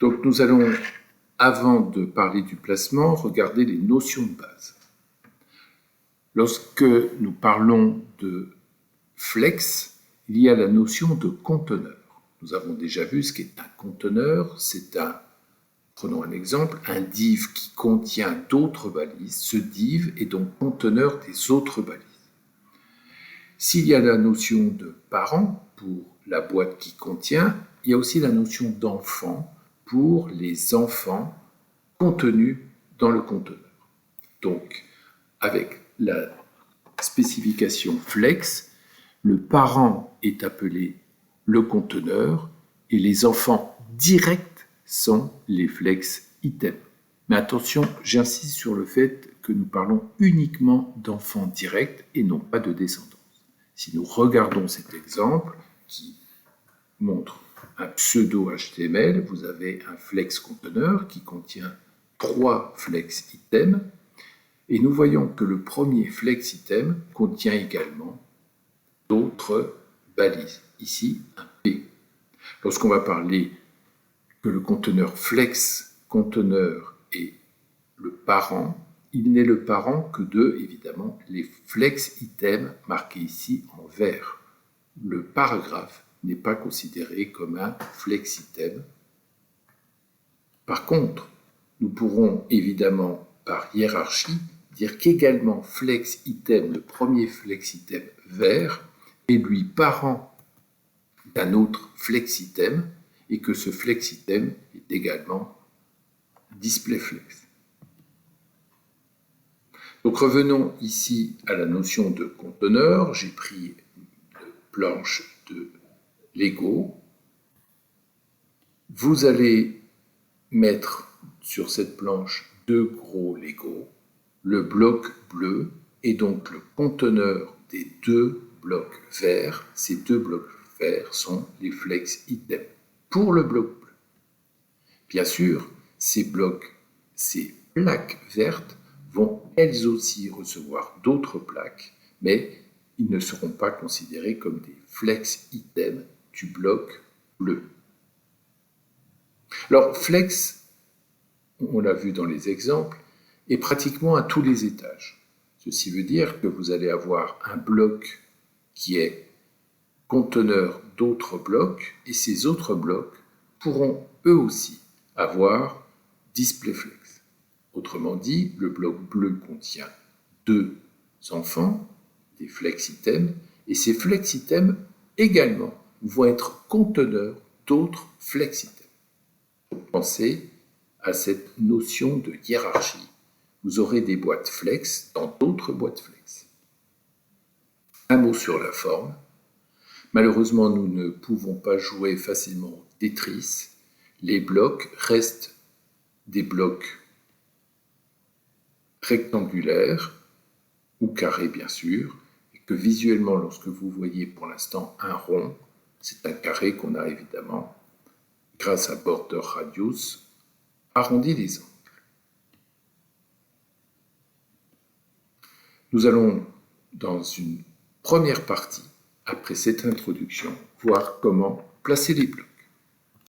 Donc nous allons, avant de parler du placement, regarder les notions de base. Lorsque nous parlons de flex, il y a la notion de conteneur. Nous avons déjà vu ce qu'est un conteneur, c'est prenons un exemple, un div qui contient d'autres balises. Ce div est donc conteneur des autres balises. S'il y a la notion de parent pour la boîte qui contient, il y a aussi la notion d'enfant pour les enfants contenus dans le conteneur. Donc, avec la spécification flex, le parent est appelé le conteneur et les enfants directs sont les flex items. Mais attention, j'insiste sur le fait que nous parlons uniquement d'enfants directs et non pas de descendance. Si nous regardons cet exemple qui montre un pseudo-HTML, vous avez un flex conteneur qui contient 3 flex items et nous voyons que le premier flex item contient également d'autres balises. Ici, un P. Lorsqu'on va parler que le conteneur flex conteneur est le parent, il n'est le parent que de, évidemment, les flex items marqués ici en vert. Le paragraphe n'est pas considéré comme un flex item. Par contre, nous pourrons évidemment, par hiérarchie, dire qu'également flex item, le premier flex item vert, est lui parent d'un autre flex item et que ce flex item est également display flex. Donc revenons ici à la notion de conteneur. J'ai pris une planche de Lego. Vous allez mettre sur cette planche 2 gros Lego. Le bloc bleu est donc le conteneur des 2 blocs verts. Ces 2 blocs verts sont les flex items pour le bloc bleu. Bien sûr, ces plaques vertes vont elles aussi recevoir d'autres plaques, mais ils ne seront pas considérés comme des flex items du bloc bleu. Alors, flex, on l'a vu dans les exemples, est pratiquement à tous les étages. Ceci veut dire que vous allez avoir un bloc qui est conteneur d'autres blocs, et ces autres blocs pourront eux aussi avoir display flex. Autrement dit, le bloc bleu contient 2 enfants, des flex items, et ces flex items également vont être conteneurs d'autres flex items. Donc, pensez à cette notion de hiérarchie. Vous aurez des boîtes flex dans d'autres boîtes flex. Un mot sur la forme. Malheureusement, nous ne pouvons pas jouer facilement au Tetris. Les blocs restent des blocs rectangulaires ou carrés bien sûr, et que visuellement, lorsque vous voyez pour l'instant un rond, c'est un carré qu'on a évidemment, grâce à border radius, arrondi les angles. Nous allons, dans une première partie, après cette introduction, voir comment placer les blocs.